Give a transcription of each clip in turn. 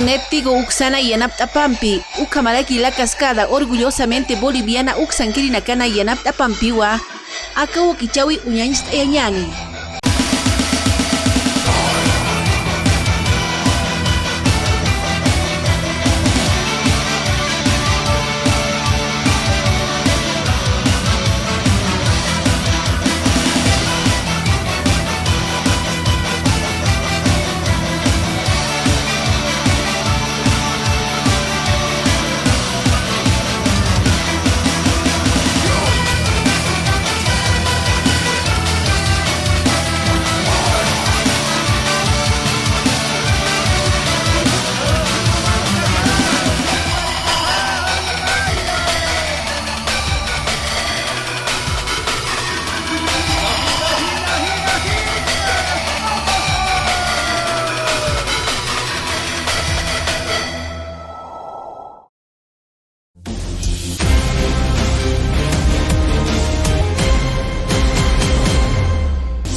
internet tigo uksana yanaptapampi, ukamalaki la cascada orgullosamente boliviana uksankirinakana yanaptapampiwa, akawo kichawi uñañista yañani.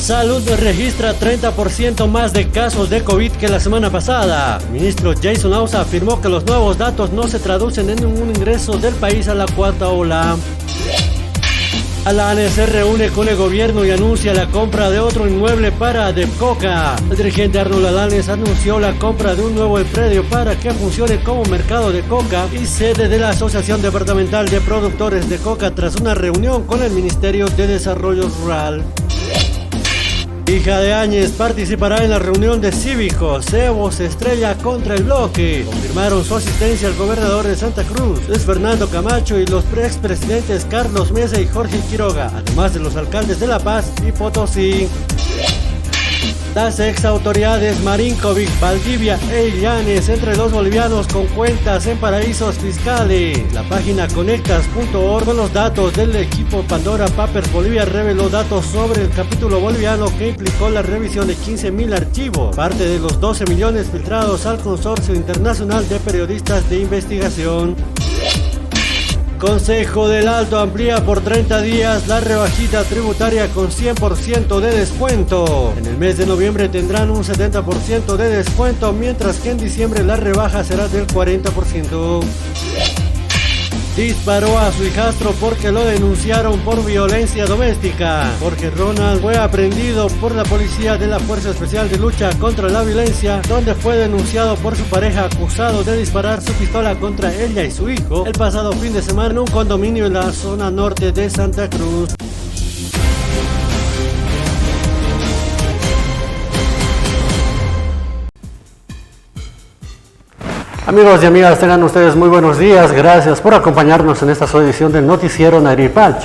Salud registra 30% más de casos de COVID que la semana pasada. El ministro Jason Ausa afirmó que los nuevos datos no se traducen en un ingreso del país a la cuarta ola. Alanes se reúne con el gobierno y anuncia la compra de otro inmueble para Depcoca. El dirigente Arnold Alanes anunció la compra de un nuevo predio para que funcione como mercado de coca y sede de la Asociación Departamental de Productores de Coca tras una reunión con el Ministerio de Desarrollo Rural. Hija de Áñez participará en la reunión de cívicos. Evo se estrella contra el bloque. Confirmaron su asistencia al gobernador de Santa Cruz, Luis Fernando Camacho, y los expresidentes Carlos Mesa y Jorge Quiroga, además de los alcaldes de La Paz y Potosí. Las ex autoridades Marinkovic, Valdivia e Illanes, entre los bolivianos con cuentas en paraísos fiscales. La página conectas.org con los datos del equipo Pandora Papers Bolivia reveló datos sobre el capítulo boliviano que implicó la revisión de 15.000 archivos, parte de los 12 millones filtrados al Consorcio Internacional de Periodistas de Investigación. Consejo del Alto amplía por 30 días la rebajita tributaria con 100% de descuento. En el mes de noviembre tendrán un 70% de descuento, mientras que en diciembre la rebaja será del 40%. Disparó a su hijastro porque lo denunciaron por violencia doméstica. Jorge Ronald fue aprehendido por la policía de la Fuerza Especial de Lucha contra la Violencia, donde fue denunciado por su pareja acusado de disparar su pistola contra ella y su hijo el pasado fin de semana en un condominio en la zona norte de Santa Cruz. Amigos y amigas, tengan ustedes muy buenos días. Gracias por acompañarnos en esta su edición del noticiero Nairipach.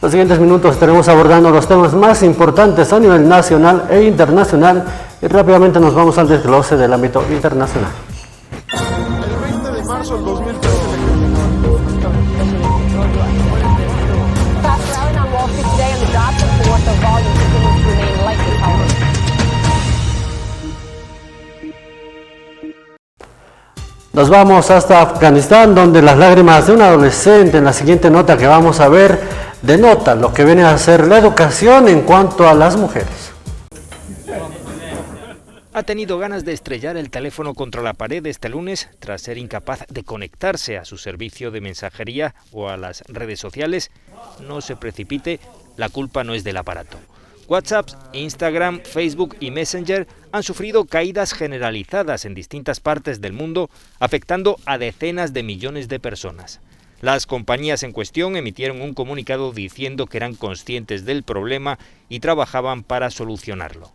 Los siguientes minutos estaremos abordando los temas más importantes a nivel nacional e internacional y rápidamente nos vamos al desglose del ámbito internacional. El 20 de marzo del 2013 Nos vamos hasta Afganistán, donde las lágrimas de un adolescente, en la siguiente nota que vamos a ver, denota lo que viene a ser la educación en cuanto a las mujeres. Ha tenido ganas de estrellar el teléfono contra la pared este lunes tras ser incapaz de conectarse a su servicio de mensajería o a las redes sociales. No se precipite, la culpa no es del aparato. WhatsApp, Instagram, Facebook y Messenger han sufrido caídas generalizadas en distintas partes del mundo, afectando a decenas de millones de personas. Las compañías en cuestión emitieron un comunicado diciendo que eran conscientes del problema y trabajaban para solucionarlo.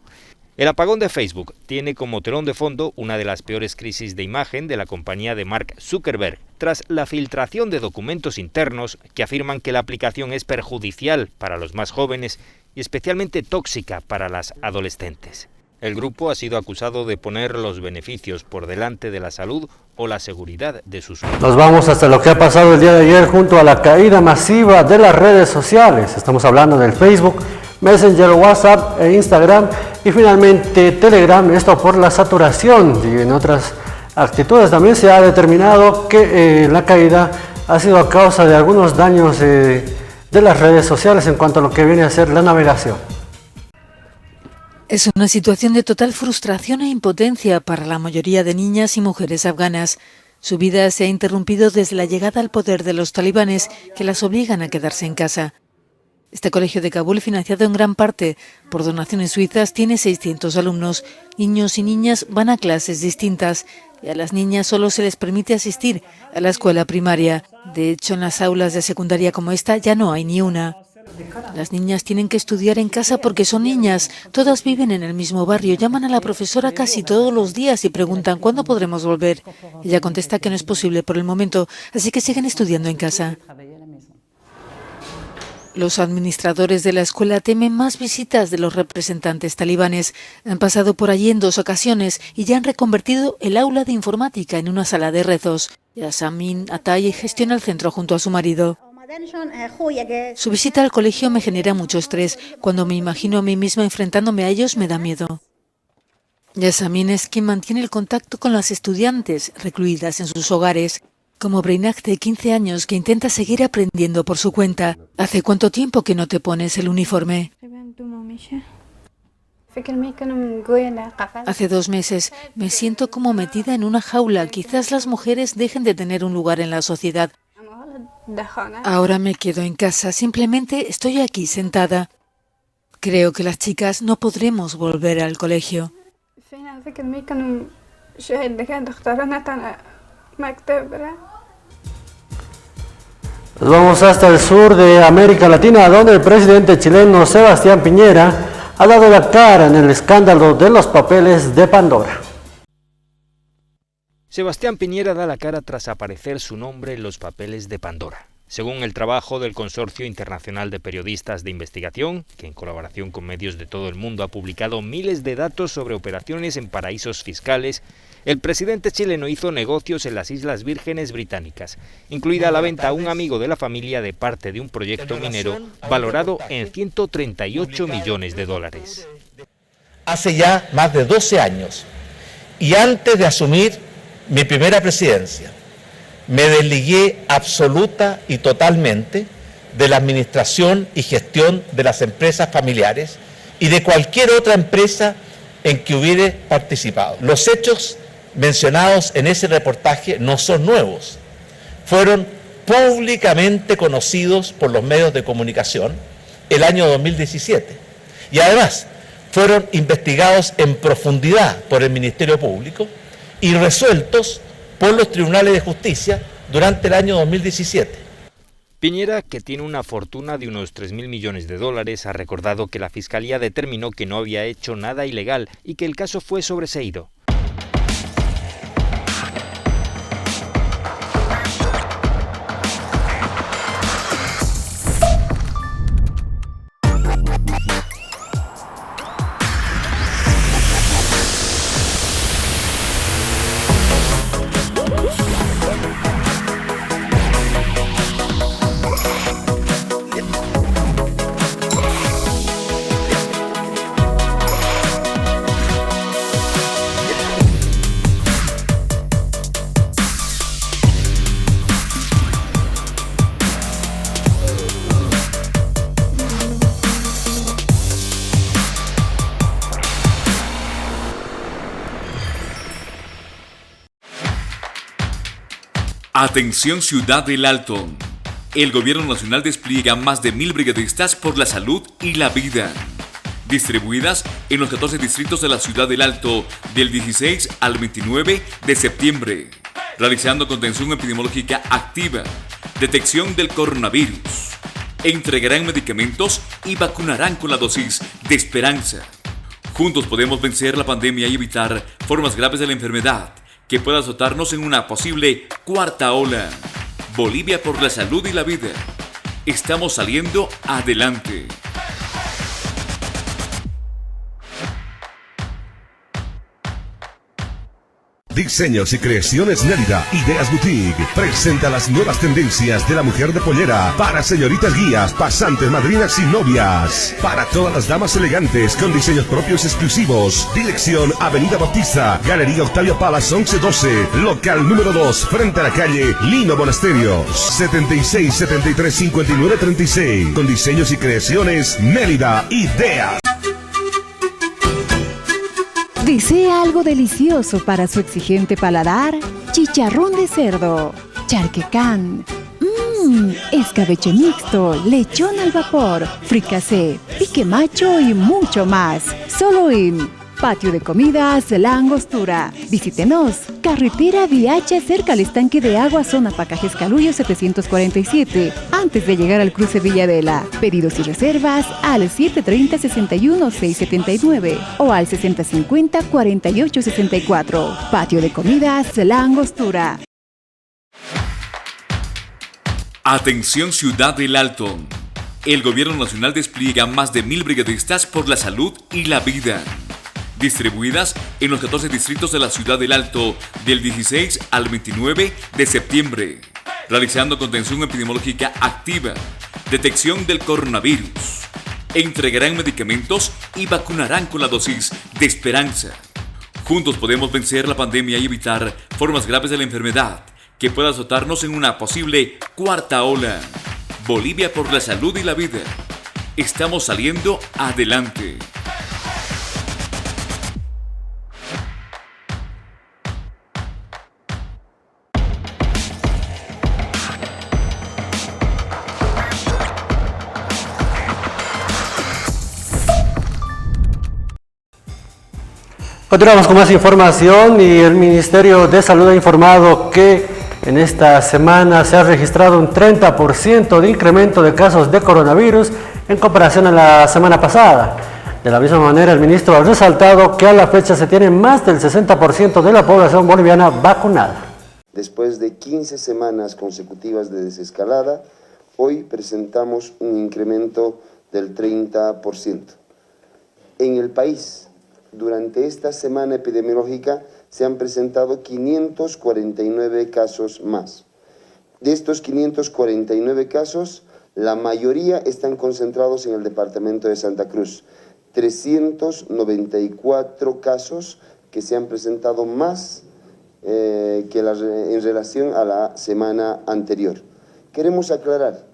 El apagón de Facebook tiene como telón de fondo una de las peores crisis de imagen de la compañía de Mark Zuckerberg, tras la filtración de documentos internos que afirman que la aplicación es perjudicial para los más jóvenes y especialmente tóxica para las adolescentes. El grupo ha sido acusado de poner los beneficios por delante de la salud o la seguridad de sus usuarios. Nos vamos hasta lo que ha pasado el día de ayer junto a la caída masiva de las redes sociales. Estamos hablando del Facebook, Messenger, WhatsApp e Instagram y finalmente Telegram, esto por la saturación. Y en otras actitudes también se ha determinado que la caída ha sido a causa de algunos daños de las redes sociales en cuanto a lo que viene a ser la navegación. Es una situación de total frustración e impotencia para la mayoría de niñas y mujeres afganas. Su vida se ha interrumpido desde la llegada al poder de los talibanes, que las obligan a quedarse en casa. Este colegio de Kabul, financiado en gran parte por donaciones suizas, tiene 600 alumnos. Niños y niñas van a clases distintas y a las niñas solo se les permite asistir a la escuela primaria. De hecho, en las aulas de secundaria como esta ya no hay ni una. Las niñas tienen que estudiar en casa porque son niñas. Todas viven en el mismo barrio. Llaman a la profesora casi todos los días y preguntan ¿cuándo podremos volver? Ella contesta que no es posible por el momento, así que siguen estudiando en casa. Los administradores de la escuela temen más visitas de los representantes talibanes. Han pasado por allí en 2 ocasiones y ya han reconvertido el aula de informática en una sala de rezos. Yasamin Atay gestiona el centro junto a su marido. Su visita al colegio me genera mucho estrés. Cuando me imagino a mí misma enfrentándome a ellos, me da miedo. Yasamin es quien mantiene el contacto con las estudiantes recluidas en sus hogares, como Breinak, de 15 años, que intenta seguir aprendiendo por su cuenta. ¿Hace cuánto tiempo que no te pones el uniforme? Hace 2 meses. Me siento como metida en una jaula. Quizás las mujeres dejen de tener un lugar en la sociedad. Ahora me quedo en casa, simplemente estoy aquí sentada. Creo que las chicas no podremos volver al colegio. Nos vamos hasta el sur de América Latina, donde el presidente chileno Sebastián Piñera ha dado la cara en el escándalo de los papeles de Pandora. Sebastián Piñera da la cara tras aparecer su nombre en los papeles de Pandora. Según el trabajo del Consorcio Internacional de Periodistas de Investigación, que en colaboración con medios de todo el mundo ha publicado miles de datos sobre operaciones en paraísos fiscales, el presidente chileno hizo negocios en las Islas Vírgenes Británicas, incluida la venta a un amigo de la familia de parte de un proyecto minero valorado en 138 millones de dólares. Hace ya más de 12 años, y antes de asumir mi primera presidencia, me desligué absoluta y totalmente de la administración y gestión de las empresas familiares y de cualquier otra empresa en que hubiere participado. Los hechos mencionados en ese reportaje no son nuevos. Fueron públicamente conocidos por los medios de comunicación el año 2017 y además fueron investigados en profundidad por el Ministerio Público y resueltos por los tribunales de justicia durante el año 2017. Piñera, que tiene una fortuna de unos 3.000 millones de dólares, ha recordado que la Fiscalía determinó que no había hecho nada ilegal y que el caso fue sobreseído. Atención Ciudad del Alto. El Gobierno Nacional despliega más de 1.000 brigadistas por la salud y la vida, distribuidas en los 14 distritos de la Ciudad del Alto del 16 al 29 de septiembre, realizando contención epidemiológica activa, detección del coronavirus, entregarán medicamentos y vacunarán con la dosis de esperanza. Juntos podemos vencer la pandemia y evitar formas graves de la enfermedad que pueda azotarnos en una posible cuarta ola. Bolivia por la salud y la vida. Estamos saliendo adelante. Diseños y creaciones Nélida Ideas Boutique presenta las nuevas tendencias de la mujer de pollera para señoritas guías, pasantes, madrinas y novias. Para todas las damas elegantes con diseños propios exclusivos. Dirección Avenida Bautista, Galería Octavio Palas 1112, local número 2, frente a la calle Lino Monasterios. 76 73 59 36. Con diseños y creaciones Nélida Ideas. ¿Desea algo delicioso para su exigente paladar? Chicharrón de cerdo, charquecán, escabeche mixto, lechón al vapor, fricasé, pique macho y mucho más. Solo en Patio de Comidas La Angostura. Visítenos. Carretera Viacha, cerca al estanque de agua, zona Pacajes Calullo 747, antes de llegar al cruce Villadela. Pedidos y reservas al 730-61-679 o al 6050-4864. Patio de Comidas La Angostura. Atención Ciudad del Alto. El Gobierno Nacional despliega más de 1000 brigadistas por la salud y la vida, distribuidas en los 14 distritos de la Ciudad del Alto del 16 al 29 de septiembre, realizando contención epidemiológica activa, detección del coronavirus, entregarán medicamentos y vacunarán con la dosis de esperanza. Juntos podemos vencer la pandemia y evitar formas graves de la enfermedad que pueda azotarnos en una posible cuarta ola. Bolivia por la salud y la vida. Estamos saliendo adelante. Continuamos con más información y el Ministerio de Salud ha informado que en esta semana se ha registrado un 30% de incremento de casos de coronavirus en comparación a la semana pasada. De la misma manera, el ministro ha resaltado que a la fecha se tiene más del 60% de la población boliviana vacunada. Después de 15 semanas consecutivas de desescalada, hoy presentamos un incremento del 30%. En el país, durante esta semana epidemiológica, se han presentado 549 casos más. De estos 549 casos, la mayoría están concentrados en el departamento de Santa Cruz. 394 casos que se han presentado más en relación a la semana anterior. Queremos aclarar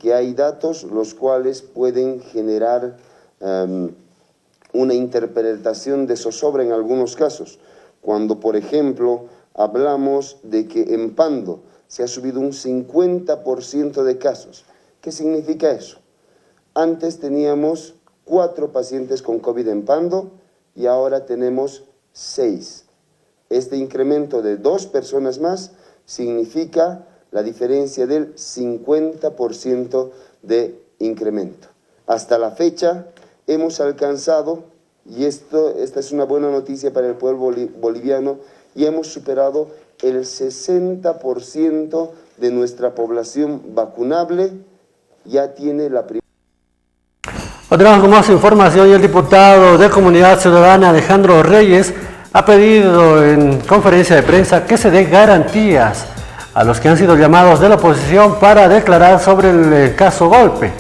que hay datos los cuales pueden generar una interpretación de zozobra en algunos casos. Cuando, por ejemplo, hablamos de que en Pando se ha subido un 50% de casos. ¿Qué significa eso? Antes teníamos 4 pacientes con COVID en Pando y ahora tenemos 6. Este incremento de 2 personas más significa la diferencia del 50% de incremento. Hasta la fecha hemos alcanzado, y esta es una buena noticia para el pueblo boliviano, y hemos superado el 60% de nuestra población vacunable, ya tiene la primera. Continuamos con más información y el diputado de Comunidad Ciudadana Alejandro Reyes ha pedido en conferencia de prensa que se dé garantías a los que han sido llamados de la oposición para declarar sobre el caso Golpe.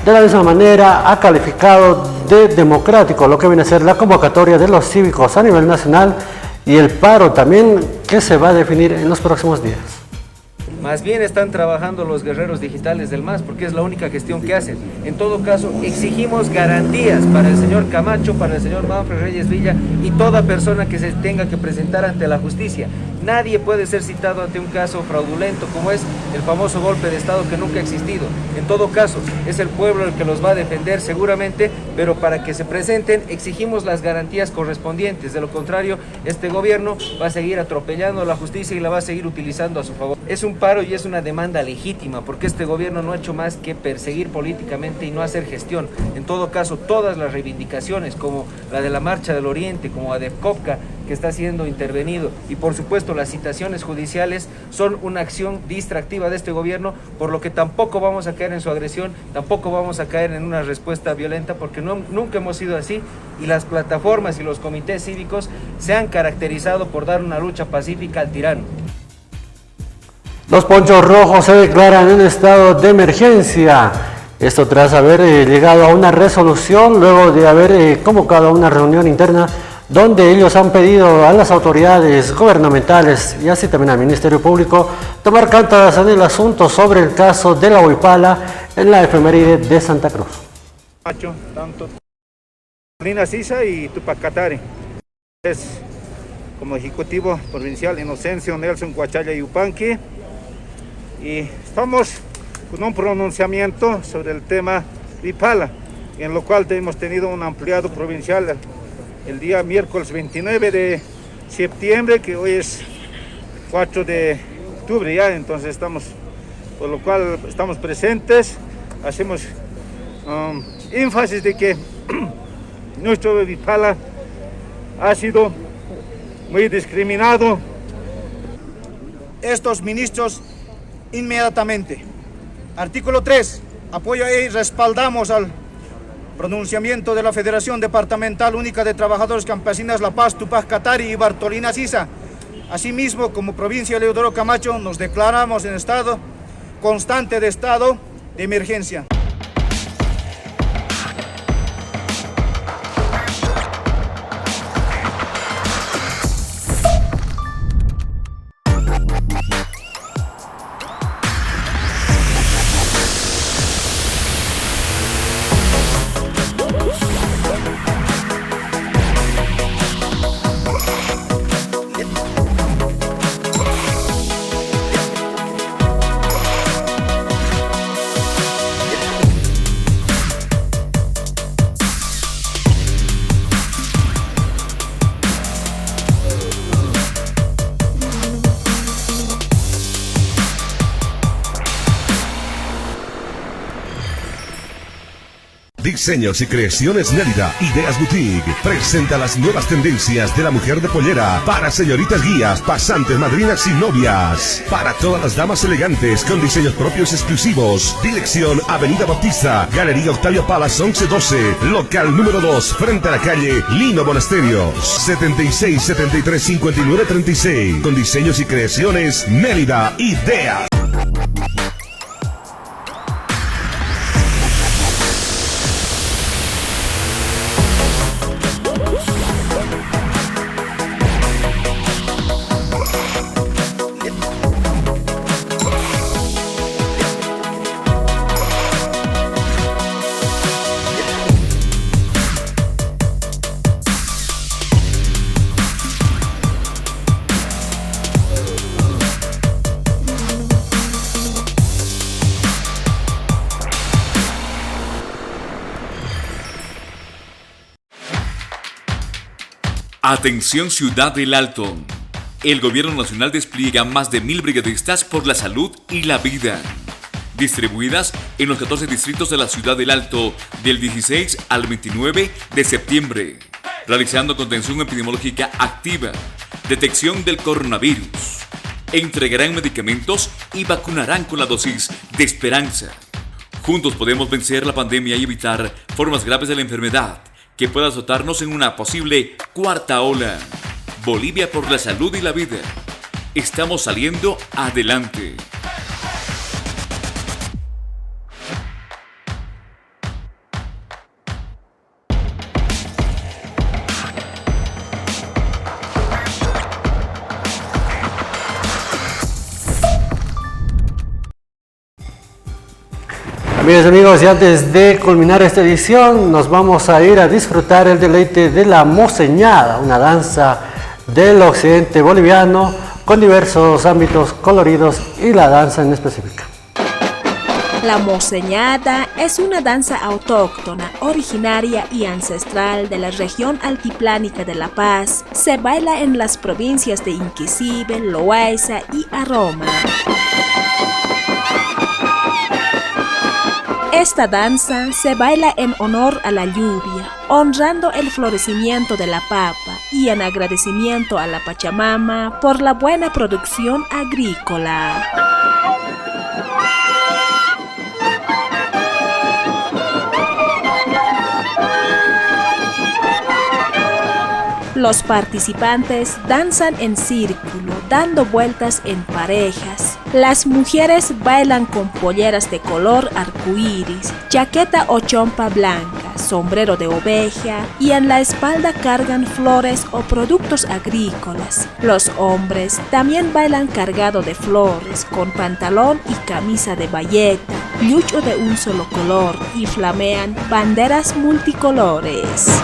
De la misma manera, ha calificado de democrático lo que viene a ser la convocatoria de los cívicos a nivel nacional y el paro también que se va a definir en los próximos días. Más bien están trabajando los guerreros digitales del MAS porque es la única gestión que hacen. En todo caso, exigimos garantías para el señor Camacho, para el señor Manfred Reyes Villa y toda persona que se tenga que presentar ante la justicia. Nadie puede ser citado ante un caso fraudulento como es el famoso golpe de Estado que nunca ha existido. En todo caso, es el pueblo el que los va a defender seguramente, pero para que se presenten exigimos las garantías correspondientes. De lo contrario, este gobierno va a seguir atropellando a la justicia y la va a seguir utilizando a su favor. Es un paro y es una demanda legítima porque este gobierno no ha hecho más que perseguir políticamente y no hacer gestión. En todo caso, todas las reivindicaciones como la de la Marcha del Oriente, como la de COPCA, que está siendo intervenido, y por supuesto las citaciones judiciales son una acción distractiva de este gobierno, por lo que tampoco vamos a caer en su agresión, tampoco vamos a caer en una respuesta violenta porque nunca hemos sido así, y las plataformas y los comités cívicos se han caracterizado por dar una lucha pacífica al tirano. Los ponchos rojos se declaran en estado de emergencia. Esto tras haber llegado a una resolución luego de haber convocado a una reunión interna donde ellos han pedido a las autoridades gubernamentales y así también al Ministerio Público tomar cartas en el asunto sobre el caso de la huipala en la efeméride de Santa Cruz. Tanto Rina Sisa y Tupac Katari. Como Ejecutivo Provincial Inocencio Nelson Guachalla Yupanqui, y estamos con un pronunciamiento sobre el tema Vipala, en lo cual hemos tenido un ampliado provincial el día miércoles 29 de septiembre, que hoy es 4 de octubre ya, entonces por lo cual estamos presentes, hacemos énfasis de que nuestro Vipala ha sido muy discriminado. Estos ministros inmediatamente. Artículo 3. Apoyo y respaldamos al pronunciamiento de la Federación Departamental Única de Trabajadores Campesinos La Paz, Tupac Katari y Bartolina Sisa. Asimismo, como provincia de Leodoro Camacho, nos declaramos en estado constante de estado de emergencia. Diseños y creaciones Nélida, Ideas Boutique, presenta las nuevas tendencias de la mujer de pollera para señoritas guías, pasantes, madrinas y novias. Para todas las damas elegantes con diseños propios exclusivos. Dirección Avenida Bautista, Galería Octavio Palas 1112, local número 2, frente a la calle Lino Monasterios, 76 73 59 36. Con diseños y creaciones Nélida, Ideas. Atención Ciudad del Alto. El Gobierno Nacional despliega más de 1000 brigadistas por la salud y la vida, distribuidas en los 14 distritos de la Ciudad del Alto del 16 al 29 de septiembre, realizando contención epidemiológica activa, detección del coronavirus, entregarán medicamentos y vacunarán con la dosis de esperanza. Juntos podemos vencer la pandemia y evitar formas graves de la enfermedad que pueda azotarnos en una posible cuarta ola. Bolivia por la salud y la vida. Estamos saliendo adelante. Amigas y amigos, y antes de culminar esta edición, nos vamos a ir a disfrutar el deleite de la moseñada, una danza del occidente boliviano con diversos ámbitos coloridos y la danza en específica. La moseñada es una danza autóctona, originaria y ancestral de la región altiplánica de La Paz. Se baila en las provincias de Inquisibe, Loaiza y Aroma. Esta danza se baila en honor a la lluvia, honrando el florecimiento de la papa y en agradecimiento a la Pachamama por la buena producción agrícola. Los participantes danzan en círculo, dando vueltas en parejas. Las mujeres bailan con polleras de color arcoíris, chaqueta o chompa blanca, sombrero de oveja y en la espalda cargan flores o productos agrícolas. Los hombres también bailan cargado de flores, con pantalón y camisa de bayeta, yucho de un solo color y flamean banderas multicolores.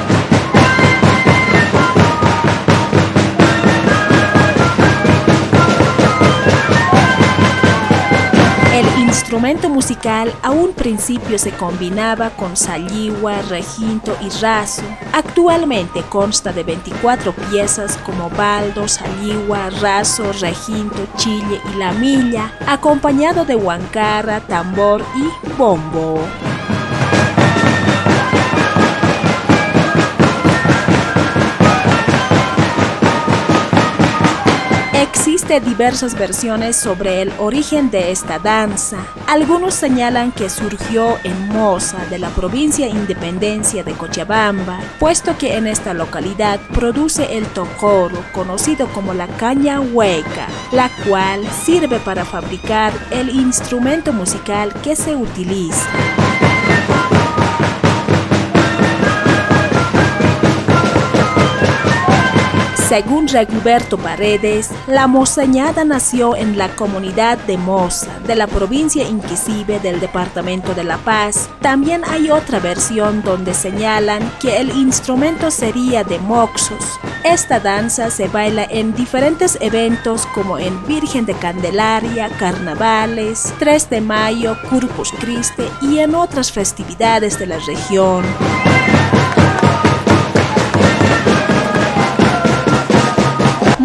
instrumento musical a un principio se combinaba con salliwa, requinto y raso. Actualmente consta de 24 piezas como baldo, salliwa, raso, requinto, chille y lamilla, acompañado de huancarra, tambor y bombo. Existen diversas versiones sobre el origen de esta danza. Algunos señalan que surgió en Moza, de la provincia Independencia de Cochabamba, puesto que en esta localidad produce el tocoro, conocido como la caña hueca, la cual sirve para fabricar el instrumento musical que se utiliza. Según Rigoberto Paredes, la mozañada nació en la comunidad de Moza, de la provincia Inquisibe del departamento de La Paz. También hay otra versión donde señalan que el instrumento sería de moxos. Esta danza se baila en diferentes eventos como en Virgen de Candelaria, carnavales, 3 de mayo, Corpus Christi y en otras festividades de la región.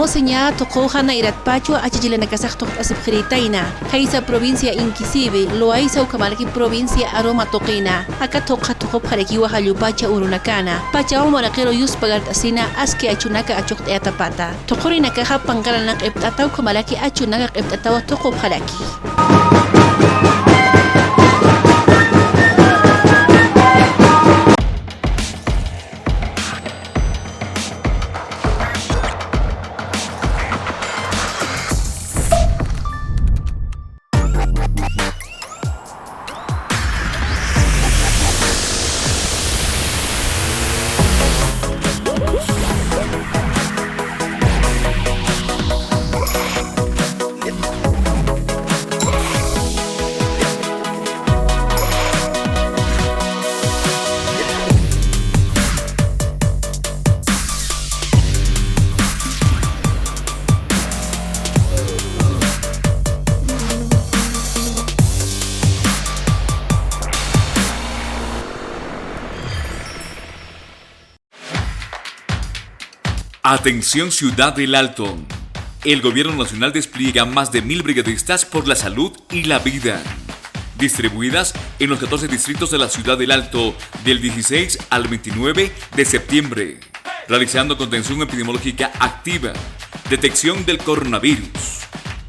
Moseña tocó Hana Iratpacho, Achilena Kazakh Asibjiritaina, Haisa provincia Inquisibe, Loaiza Ukamalaki provincia Aroma Toquina, acá toca Tokop Harekiwa Hayupacha Urunakana, Pacha Morakero Yuspagat Asina, Aske Achunaka Achok Eatapata, Tokorina Kaja Pangalanak Eptata Ukamalaki Achunaka Eptatawa Tokop Haraki. Atención Ciudad del Alto. El Gobierno Nacional despliega más de 1000 brigadistas por la salud y la vida, distribuidas en los 14 distritos de la Ciudad del Alto del 16 al 29 de septiembre, realizando contención epidemiológica activa, detección del coronavirus,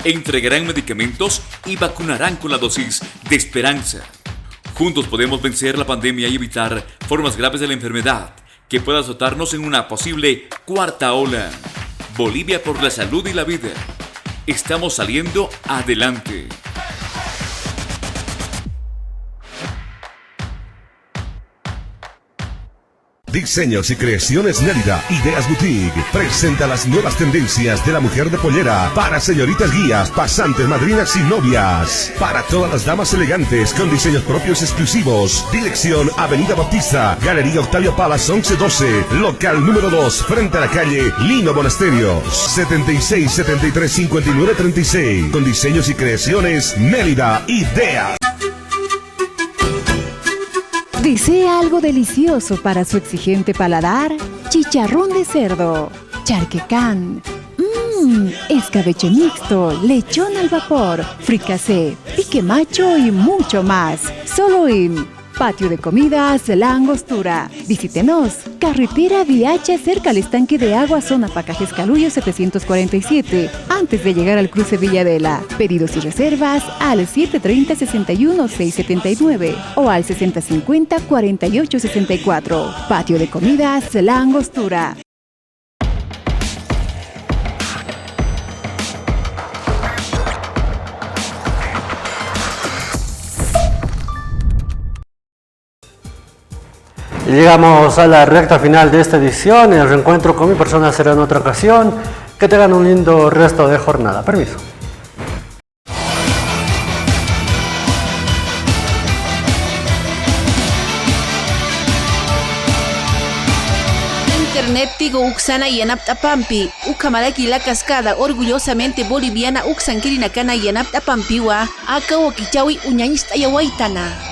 entregarán medicamentos y vacunarán con la dosis de esperanza. Juntos podemos vencer la pandemia y evitar formas graves de la enfermedad que pueda azotarnos en una posible cuarta ola. Bolivia por la salud y la vida. Estamos saliendo adelante. Diseños y creaciones Nérida, Ideas Boutique, presenta las nuevas tendencias de la mujer de pollera para señoritas guías, pasantes, madrinas y novias. Para todas las damas elegantes con diseños propios exclusivos. Dirección Avenida Bautista, Galería Octavio Palas 1112, local número 2, frente a la calle Lino Monasterios, 76 73 59 36. Con diseños y creaciones Nérida, Ideas. ¿Desea algo delicioso para su exigente paladar? Chicharrón de cerdo, charquecán, escabeche mixto, lechón al vapor, fricasé, pique macho y mucho más. Solo en Patio de Comidas La Angostura. Visítenos. Carretera Viacha, cerca al estanque de agua, zona Pacajes Calullo 747, antes de llegar al cruce Villadela. Pedidos y reservas al 730-61-679 o al 6050-4864. Patio de Comidas La Angostura. Y llegamos a la recta final de esta edición. El reencuentro con mi persona será en otra ocasión. Que tengan un lindo resto de jornada. Permiso. Internet Tigo Uxana Yanap Tapampi, Ukamaraki La Cascada, orgullosamente boliviana Uxankiri Nakana Yanap Tapampiwa, Aka Wakichawi Uñañista Yawaitana.